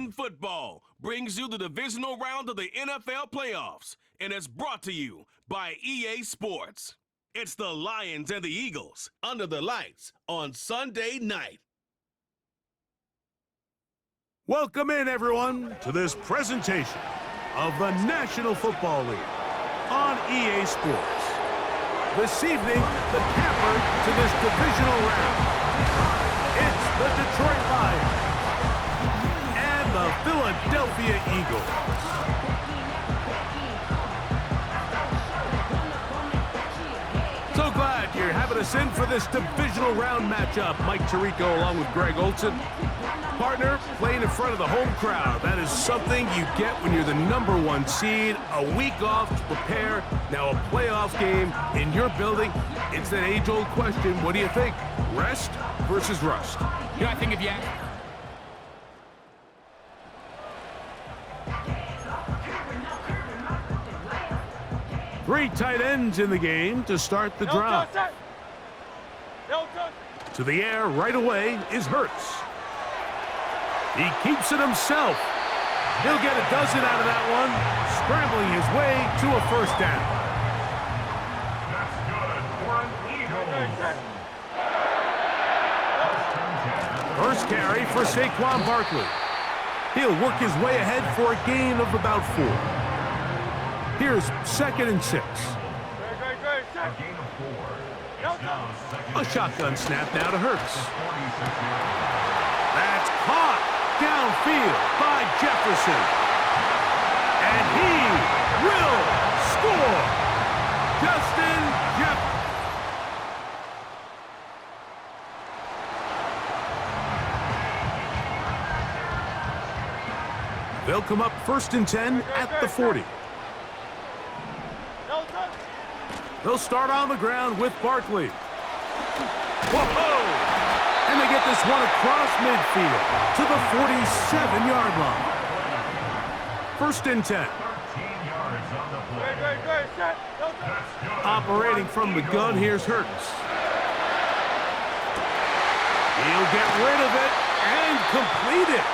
Madden Football brings you the divisional round of the NFL playoffs, and it's brought to you by EA Sports. It's the Lions and the Eagles under the lights on Sunday night. Welcome in, everyone, to this presentation of the National Football League on EA Sports. This evening, the capper to this divisional round. It's the Detroit Lions and the Philadelphia Eagles. So glad you're having us in for this divisional round matchup. Mike Tirico along with Greg Olson. Partner, playing in front of the home crowd. That is something you get when you're the #1 seed. A week off to prepare. Now a playoff game in your building. It's that age-old question. What do you think? Rest versus rust? You know, I think if you... Three tight ends in the game to start the drive. To the air right away is Hurts. He keeps it himself. He'll get a dozen out of that one, scrambling his way to a first down. That's good for an Eagle. First carry for Saquon Barkley. He'll work his way ahead for a gain of about 4. Here's 2nd and 6. A gain of 4. A shotgun snap now to Hurts. That's caught downfield by Jefferson. And he will score. Justin Jefferson. They'll come up 1st and 10 at the 40. They'll start on the ground with Barkley. Whoa! And they get this one across midfield to the 47-yard line. 1st and 10. 13 yards on the play. Operating from the gun, here's Hurts. He'll get rid of it and complete it.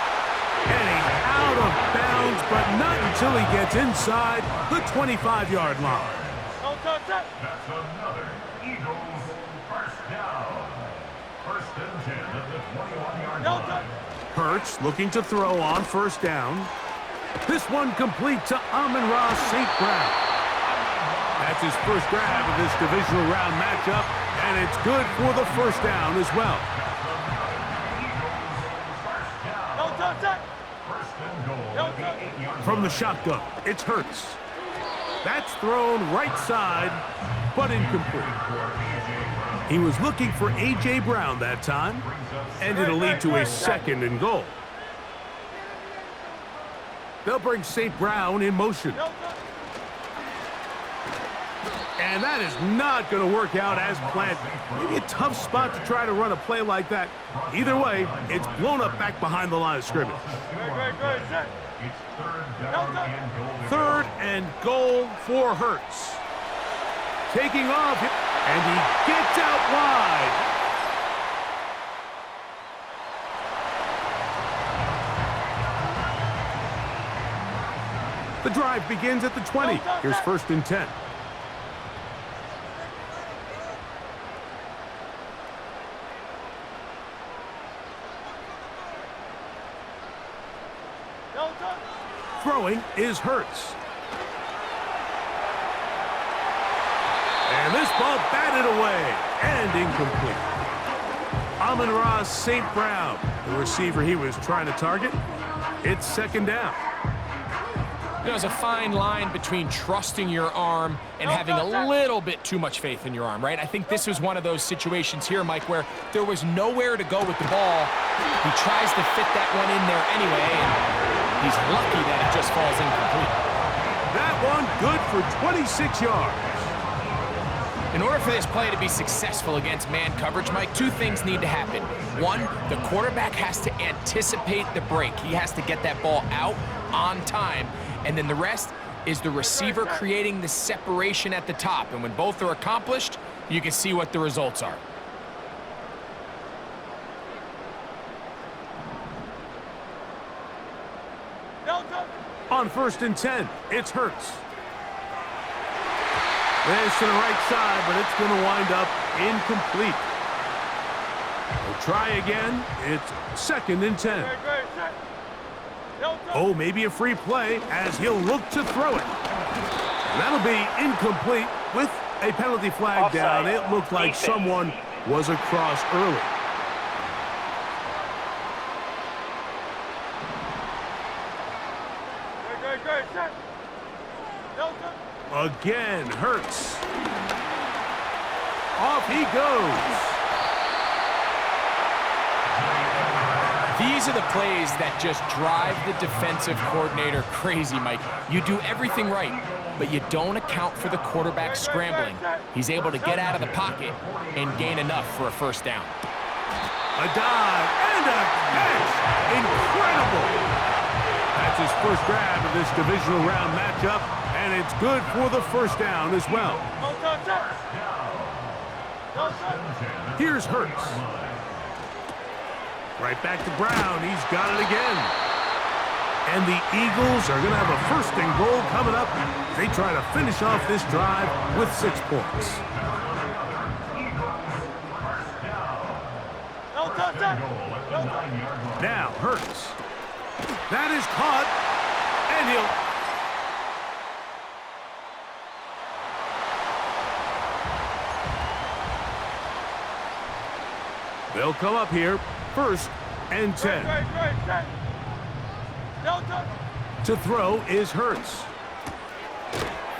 And he's out of bounds, but not until he gets inside the 25-yard line. That's another Eagles first down. 1st and 10 at the 21-yard line. Hurts looking to throw on 1st down. This one complete to Amon-Ra St. Brown. That's his first grab of this divisional round matchup, and it's good for the 1st down as well. From the shotgun, it's Hurts. That's thrown right side, but incomplete. He was looking for A.J. Brown that time, and it'll lead to a 2nd and goal. They'll bring St. Brown in motion. And that is not going to work out as planned. Maybe a tough spot to try to run a play like that. Either way, it's blown up back behind the line of scrimmage. It's 3rd down and goal. 3rd and goal for Hurts. Taking off, and he gets out wide. The drive begins at the 20. Here's 1st and 10. Throwing is Hurts. And this ball batted away and incomplete. Amon-Ra St. Brown, the receiver he was trying to target. It's 2nd down. There's a fine line between trusting your arm and having a little bit too much faith in your arm, right? I think this was one of those situations here, Mike, where there was nowhere to go with the ball. He tries to fit that one in there anyway, and he's lucky that it just falls incomplete. That one good for 26 yards. In order for this play to be successful against man coverage, Mike, 2 things need to happen. 1, the quarterback has to anticipate the break. He has to get that ball out on time. And then the rest is the receiver creating the separation at the top. And when both are accomplished, you can see what the results are. On 1st and 10, it's Hurts. This to the right side, but it's going to wind up incomplete. We'll try again. It's 2nd and 10. Oh, maybe a free play as he'll look to throw it. That'll be incomplete with a penalty flag down. It looked like someone was across early. Again, Hurts. Off he goes. These are the plays that just drive the defensive coordinator crazy, Mike. You do everything right, but you don't account for the quarterback scrambling. He's able to get out of the pocket and gain enough for a 1st down. A dive and a catch. Incredible. That's his 1st grab of this divisional round matchup, and it's good for the 1st down as well. Here's Hurts. Right back to Brown. He's got it again. And the Eagles are going to have a 1st and goal coming up. They try to finish off this drive with 6 points. Now Hurts. That is caught. And they'll come up here. 1st and 10. To throw is Hurts.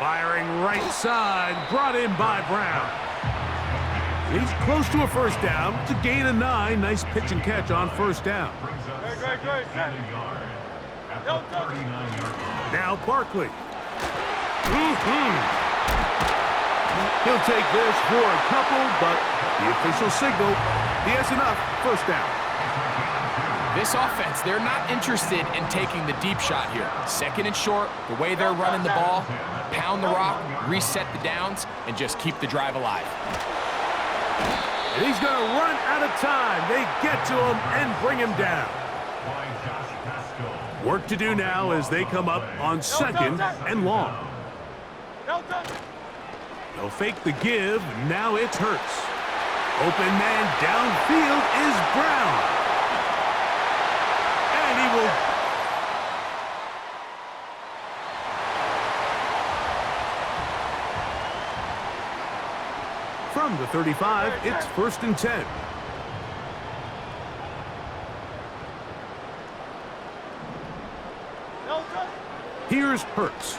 Firing right side, brought in by Brown. He's close to a 1st down to gain a 9. Nice pitch and catch on 1st down. Now Barkley. He'll take this for a couple, but the official signal, he has enough. 1st down. This offense, they're not interested in taking the deep shot here. 2nd and short, the way they're running the ball, pound the rock, reset the downs, and just keep the drive alive. And he's going to run out of time. They get to him and bring him down. Work to do now as they come up on 2nd and long. They'll fake the give. Now it's Hurts. Open man downfield is Brown. And he will... From the 35, it's 1st and 10. Here's Hurts.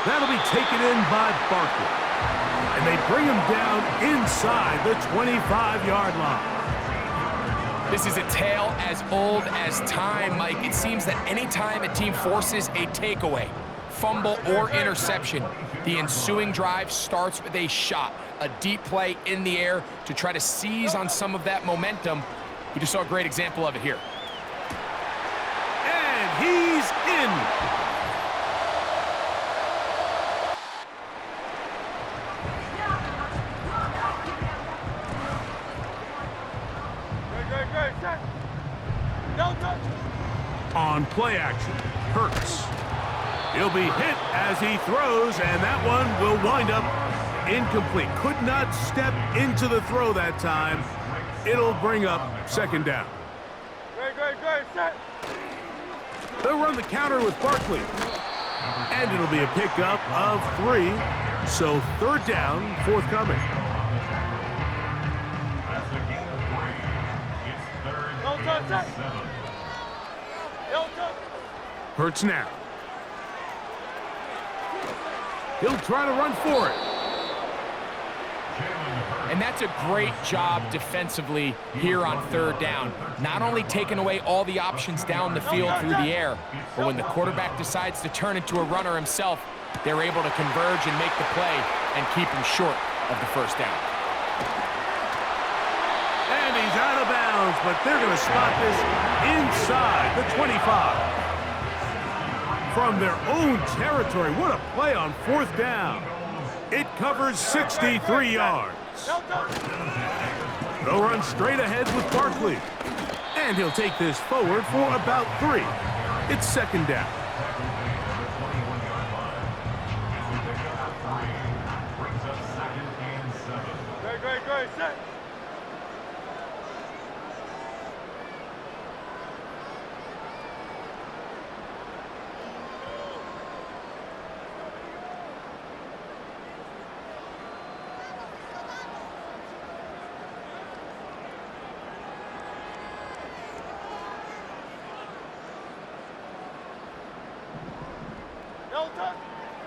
That'll be taken in by Barkley. And they bring him down inside the 25-yard line. This is a tale as old as time, Mike. It seems that anytime a team forces a takeaway, fumble, or interception, the ensuing drive starts with a shot, a deep play in the air to try to seize on some of that momentum. We just saw a great example of it here. And he's in. On play action, Hurts. He'll be hit as he throws, and that one will wind up incomplete. Could not step into the throw that time. It'll bring up 2nd down. They'll run the counter with Barkley. And it'll be a pickup of 3. So 3rd down, forthcoming. Hurts now. He'll try to run for it. And that's a great job defensively here on 3rd down. Not only taking away all the options down the field through the air, but when the quarterback decides to turn into a runner himself, they're able to converge and make the play and keep him short of the 1st down. And he's out of bounds, but they're going to spot this inside the 25. From their own territory, what a play on 4th down. It covers 63 yards. They'll run straight ahead with Barkley. And he'll take this forward for about 3. It's second down. Great, set.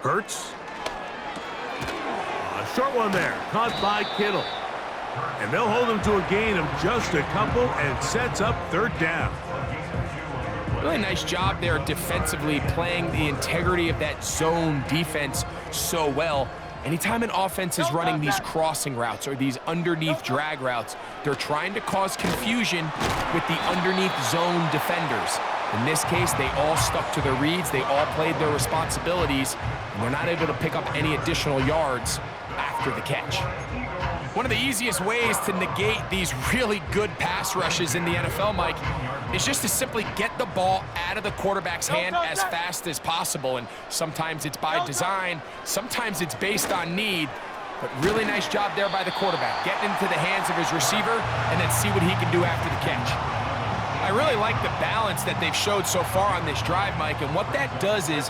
Hurts. A short one there, caught by Kittle. And they'll hold him to a gain of just a couple and sets up third down. Really nice job there defensively, playing the integrity of that zone defense so well. Anytime an offense is running these crossing routes or these underneath drag routes, they're trying to cause confusion with the underneath zone defenders. In this case, they all stuck to their reads, they all played their responsibilities, and they're not able to pick up any additional yards after the catch. One of the easiest ways to negate these really good pass rushes in the NFL, Mike, is just to simply get the ball out of the quarterback's hand as fast as possible. And sometimes it's by design, sometimes it's based on need. But really nice job there by the quarterback, getting into the hands of his receiver and then see what he can do after the catch. I really like the balance that they've showed so far on this drive, Mike, and what that does is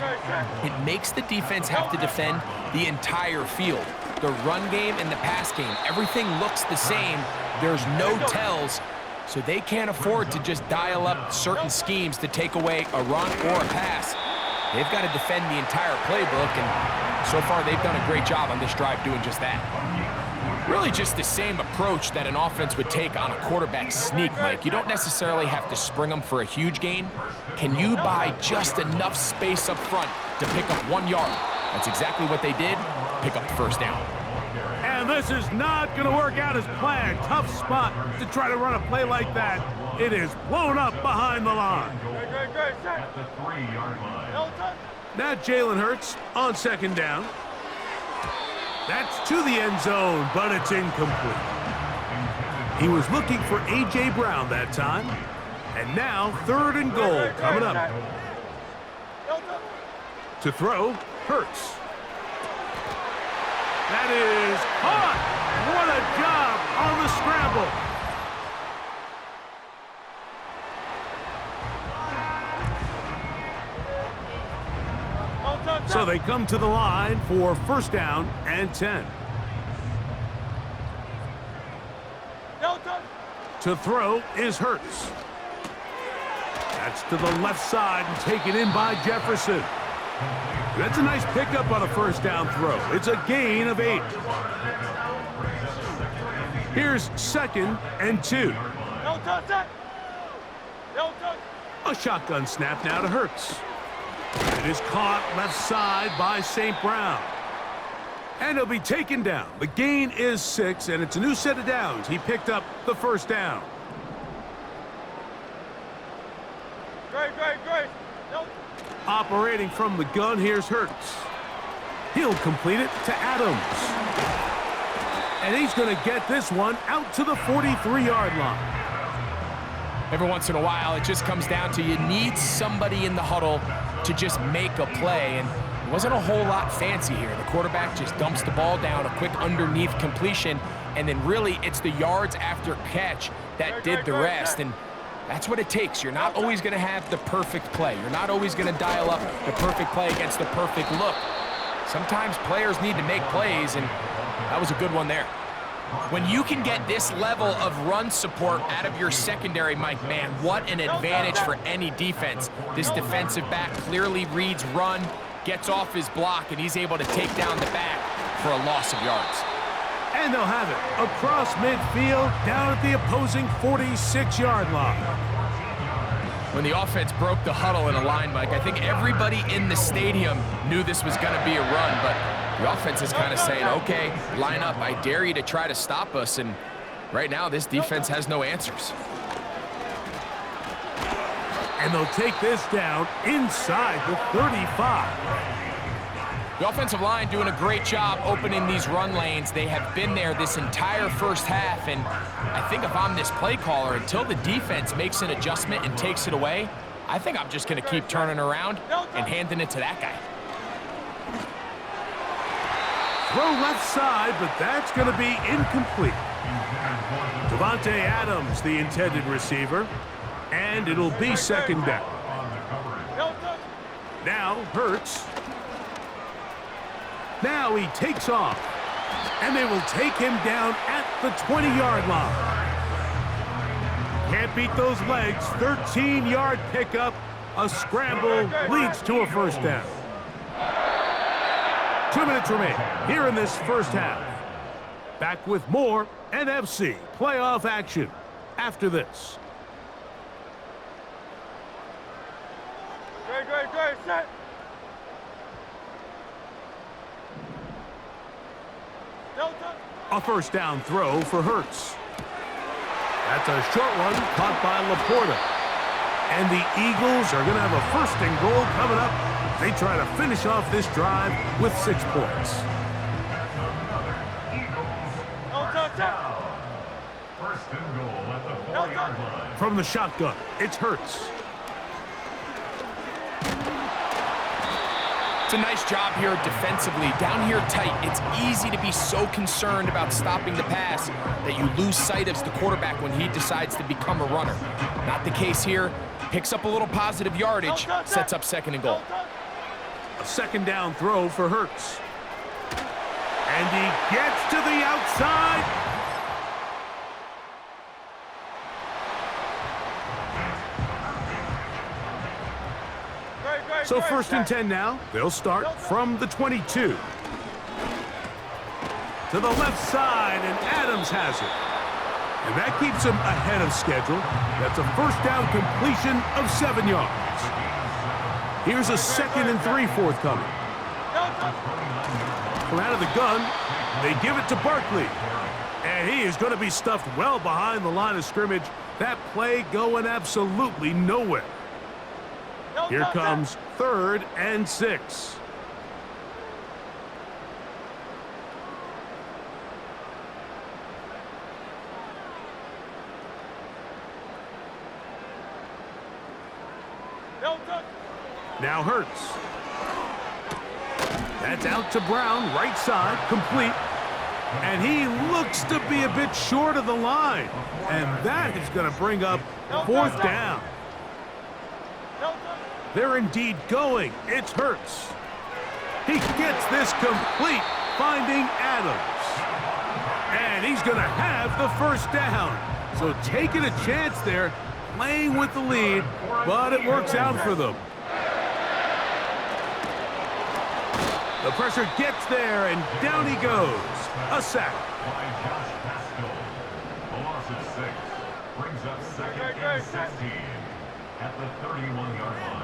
it makes the defense have to defend the entire field. The run game and the pass game, everything looks the same. There's no tells, so they can't afford to just dial up certain schemes to take away a run or a pass. They've got to defend the entire playbook, and so far they've done a great job on this drive doing just that. Really just the same approach that an offense would take on a quarterback sneak, Mike. You don't necessarily have to spring them for a huge gain. Can you buy just enough space up front to pick up 1 yard? That's exactly what they did. Pick up the first down. And this is not going to work out as planned. Tough spot to try to run a play like that. It is blown up behind the line. Great, set. At the 3-yard line. Now Jalen Hurts on second down. That's to the end zone, but it's incomplete. He was looking for A.J. Brown that time. And now 3rd and goal coming up. To throw, Hurts. That is caught. What a job on the scramble. So they come to the line for first down and 10. To throw is Hurts. That's to the left side and taken in by Jefferson. That's a nice pickup on a first down throw. It's a gain of 8. Here's 2nd and 2. A shotgun snap now to Hurts. It is caught left side by St. Brown. And he'll be taken down. The gain is 6, and it's a new set of downs. He picked up the first down. Great. Operating from the gun, here's Hurts. He'll complete it to Adams. And he's going to get this one out to the 43-yard line. Every once in a while, it just comes down to you need somebody in the huddle to just make a play, and it wasn't a whole lot fancy here. The quarterback just dumps the ball down, a quick underneath completion, and then really it's the yards after catch that did the rest, and that's what it takes. You're not always going to have the perfect play. You're not always going to dial up the perfect play against the perfect look. Sometimes players need to make plays, and that was a good one there. When you can get this level of run support out of your secondary, Mike, man, what an advantage for any defense. This defensive back clearly reads run, gets off his block, and he's able to take down the back for a loss of yards. And they'll have it across midfield, down at the opposing 46-yard line. When the offense broke the huddle in a line, Mike, I think everybody in the stadium knew this was going to be a run, but the offense is kind of saying, okay, line up, I dare you to try to stop us, and right now this defense has no answers. And they'll take this down inside the 35. The offensive line doing a great job opening these run lanes. They have been there this entire first half, and I think if I'm this play caller, until the defense makes an adjustment and takes it away, I think I'm just going to keep turning around and handing it to that guy. Throw left side, but that's going to be incomplete. Davante Adams, the intended receiver, and it'll be second down. Now Hurts. Now he takes off, and they will take him down at the 20-yard line. Can't beat those legs. 13-yard pickup. A scramble leads to a first down. 2 minutes remain here in this first half. Back with more NFC playoff action after this. Great, set. A first down throw for Hurts. That's a short one caught by Laporta. And the Eagles are going to have a first and goal coming up. They try to finish off this drive with 6 points. First and goal at the 4-yard line. From the shotgun, it's Hurts. It's a nice job here defensively. Down here tight, it's easy to be so concerned about stopping the pass that you lose sight of the quarterback when he decides to become a runner. Not the case here. Picks up a little positive yardage, sets up second and goal. A second down throw for Hurts. And he gets to the outside. So first and 10 now. They'll start from the 22. To the left side, and Adams has it. And that keeps him ahead of schedule. That's a first down completion of 7 yards. Here's a 2nd and 3 forthcoming. From out of the gun, they give it to Barkley. And he is going to be stuffed well behind the line of scrimmage. That play going absolutely nowhere. Here comes 3rd and 6. Now Hurts. That's out to Brown, right side, complete. And he looks to be a bit short of the line. And that is going to bring up 4th down. They're indeed going. It's Hurts. He gets this complete, finding Adams. And he's going to have the first down. So taking a chance there, playing with the lead, but it works out for them. The pressure gets there, and down he goes. A sack. By Josh Pascal. A loss of 6. Brings up 2nd and 16 at the 31-yard line.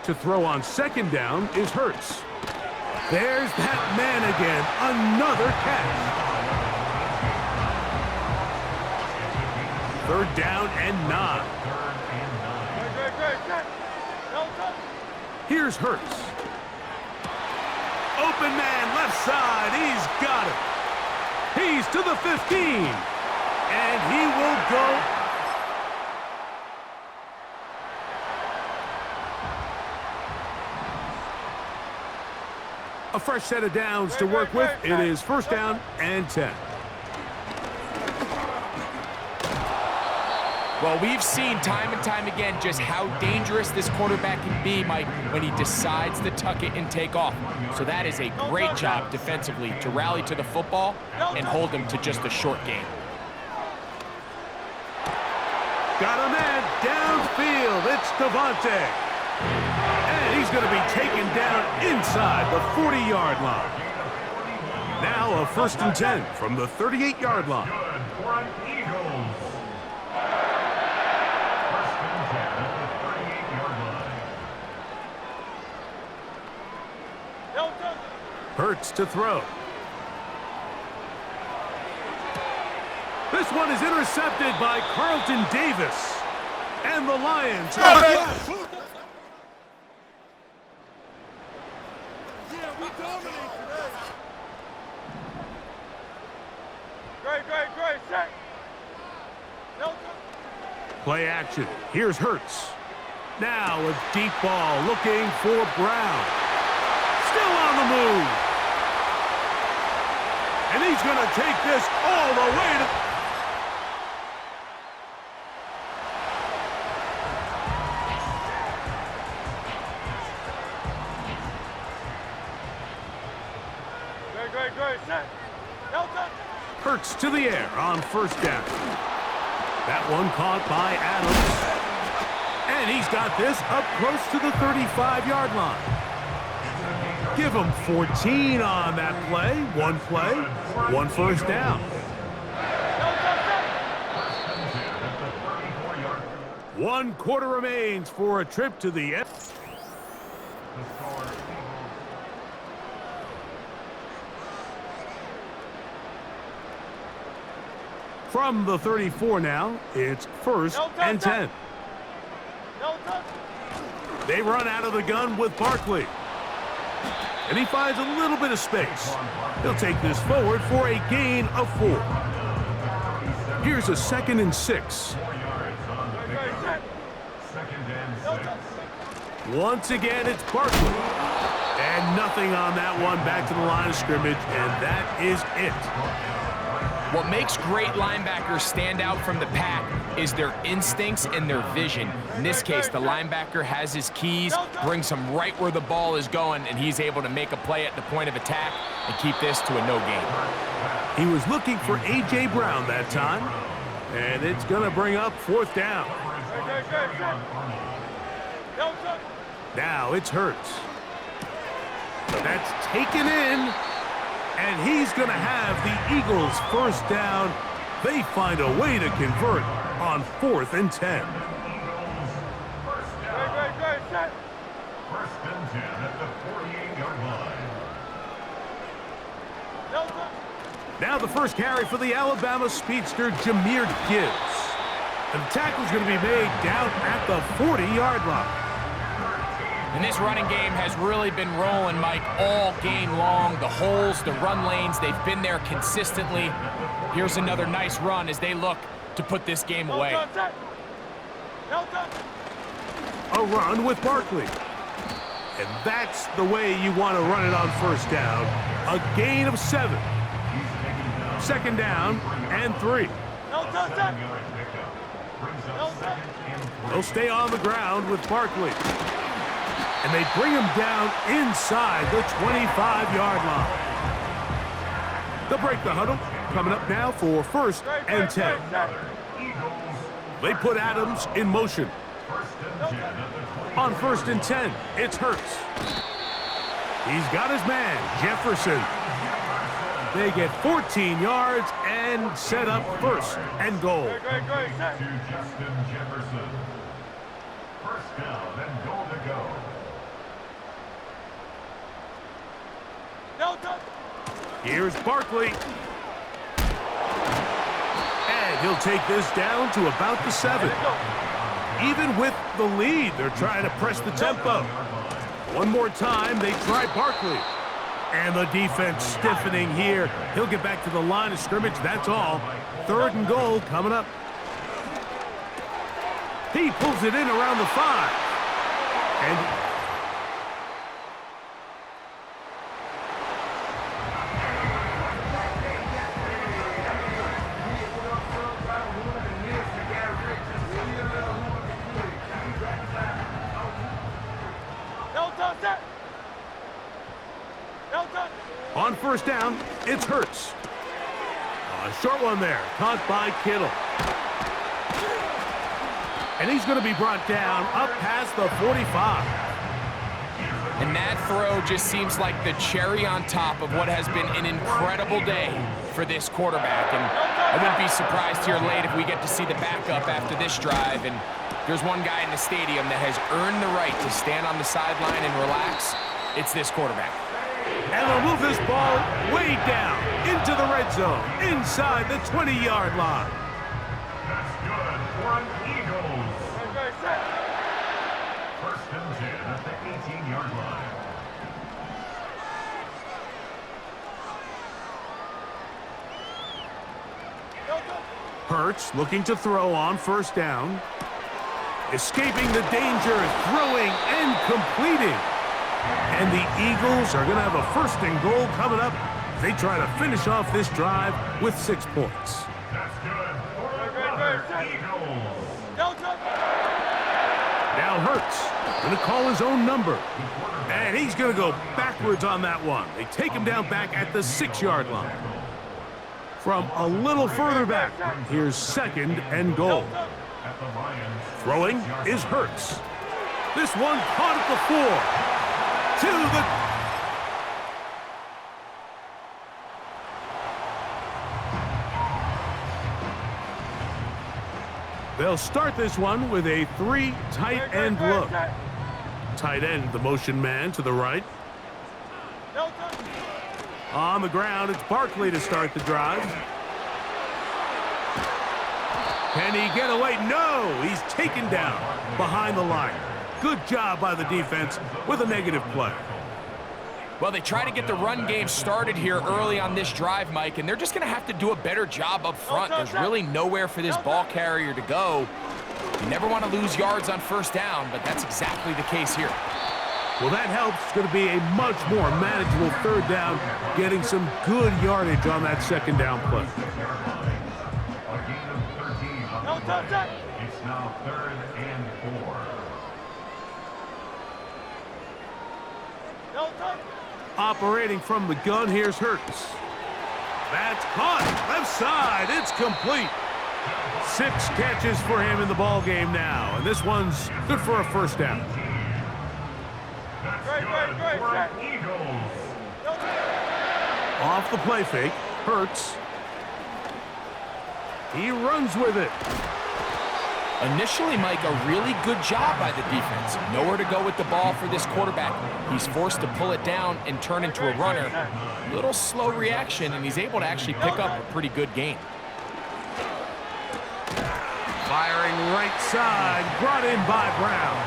To throw on 2nd down is Hurts. There's that man again. Another catch. 3rd down and 9. Here's Hurts. Open man, left side. He's got it. He's to the 15. And he will go. A fresh set of downs to work with. It is 1st down and 10. Well, we've seen time and time again just how dangerous this quarterback can be, Mike, when he decides to tuck it and take off. So that is a great job defensively to rally to the football and hold him to just a short game. Got a man downfield. It's Davante. And he's going to be taken down inside the 40-yard line. Now a 1st and 10 from the 38-yard line. Good for an Eagles. 1st and 10 at the 38-yard line. Hurts to throw. This one is intercepted by Carlton Davis. And the Lions. set. No touch. Play action. Here's Hurts. Now a deep ball looking for Brown. Still on the move. And he's going to take this all the way to... Great, set. No touch. Hurts to the air on first down. That one caught by Adams. And he's got this up close to the 35-yard line. Give him 14 on that play. One first down. One quarter remains for a trip to the end. From the 34 now, it's first and 10. No touch. They run out of the gun with Barkley. And he finds a little bit of space. He'll take this forward for a gain of 4. Here's a 2nd and 6. Once again, it's Barkley. And nothing on that one. Back to the line of scrimmage, and that is it. What makes great linebackers stand out from the pack is their instincts and their vision. In this case, the linebacker has his keys, brings him right where the ball is going, and he's able to make a play at the point of attack and keep this to a no gain. He was looking for A.J. Brown that time, and it's going to bring up 4th down. Now it's Hurts. That's taken in. And he's going to have the Eagles first down. They find a way to convert on 4th and 10. Great, set. First and 10 at the 48-yard line. No touch. Now the first carry for the Alabama speedster, Jahmyr Gibbs. And the tackle's going to be made down at the 40-yard line. And this running game has really been rolling, Mike, all game long. The holes, the run lanes, they've been there consistently. Here's another nice run as they look to put this game away. No touch. No touch. A run with Barkley. And that's the way you want to run it on first down. A gain of 7. 2nd down and 3. No touch. No touch. They'll stay on the ground with Barkley. And they bring him down inside the 25-yard line. They'll break the huddle. Coming up now for 1st and 10. They put Adams in motion. On 1st and 10, it's Hurts. He's got his man, Jefferson. They get 14 yards and set up 1st and goal. Great, set. To Justin Jefferson. First down and goal to go. No touch. Here's Barkley. And he'll take this down to about the 7. Even with the lead, they're trying to press the tempo. One more time, they try Barkley. And the defense stiffening here. He'll get back to the line of scrimmage, that's all. 3rd and goal coming up. He pulls it in around the 5. And on 1st down, it's Hurts. A short one there, caught by Kittle. And he's going to be brought down up past the 45. And that throw just seems like the cherry on top of what has been an incredible day for this quarterback. And I wouldn't be surprised here late if we get to see the backup after this drive. And there's one guy in the stadium that has earned the right to stand on the sideline and relax. It's this quarterback. And they'll move this ball way down into the red zone, inside the 20-yard line. That's good for an Eagles. Great, set. First and 10 at the 18-yard line. No touch. Hurts looking to throw on first down. Escaping the danger, throwing and completing. And the Eagles are going to have a 1st and goal coming up. They try to finish off this drive with 6 points. That's good. Quarterback Eagles. Now Hurts going to call his own number. And he's going to go backwards on that one. They take him down back at the 6-yard line. From a little further back, here's 2nd and goal. Throwing is Hurts. This one caught at the 4. To the... They'll start this one with a 3 tight end look. Tight end, the motion man to the right. On the ground, it's Barkley to start the drive. Can he get away? No, he's taken down behind the line. Good job by the defense with a negative play. Well, they try to get the run game started here early on this drive, Mike, and they're just going to have to do a better job up front. There's really nowhere for this ball carrier to go. You never want to lose yards on first down, but that's exactly the case here. Well, that helps. It's going to be a much more manageable 3rd down, getting some good yardage on that 2nd down play. It's now 3rd and 4. Operating from the gun, here's Hurts. That's caught. Left side. It's complete. 6 catches for him in the ball game now, and this one's good for a 1st down. Off the play fake, Hurts. He runs with it. Initially, Mike, a really good job by the defense. Nowhere to go with the ball for this quarterback. He's forced to pull it down and turn into a runner. Little slow reaction, and he's able to actually pick up a pretty good gain. Firing right side, brought in by Brown.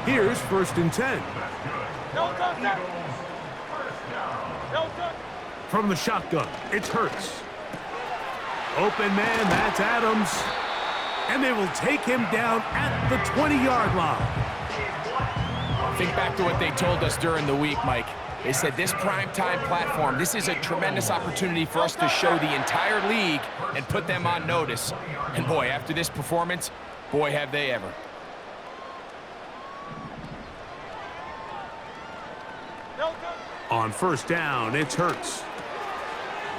Here's 1st and 10. From the shotgun, it's Hurts. Open man, that's Adams. And they will take him down at the 20-yard line. Think back to what they told us during the week, Mike. They said this primetime platform, this is a tremendous opportunity for us to show the entire league and put them on notice. And boy, after this performance, boy, have they ever. On 1st down, it's Hurts.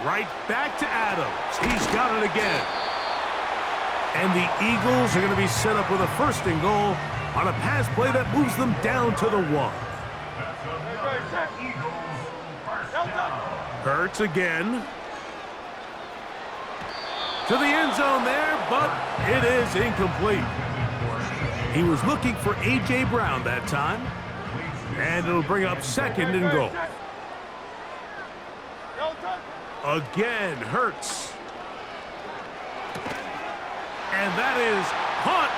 Right back to Adams. He's got it again. And the Eagles are going to be set up with a 1st and goal on a pass play that moves them down to the 1. Hurts again. To the end zone there, but it is incomplete. He was looking for A.J. Brown that time. And it'll bring up 2nd and goal. Again, Hurts. And that is caught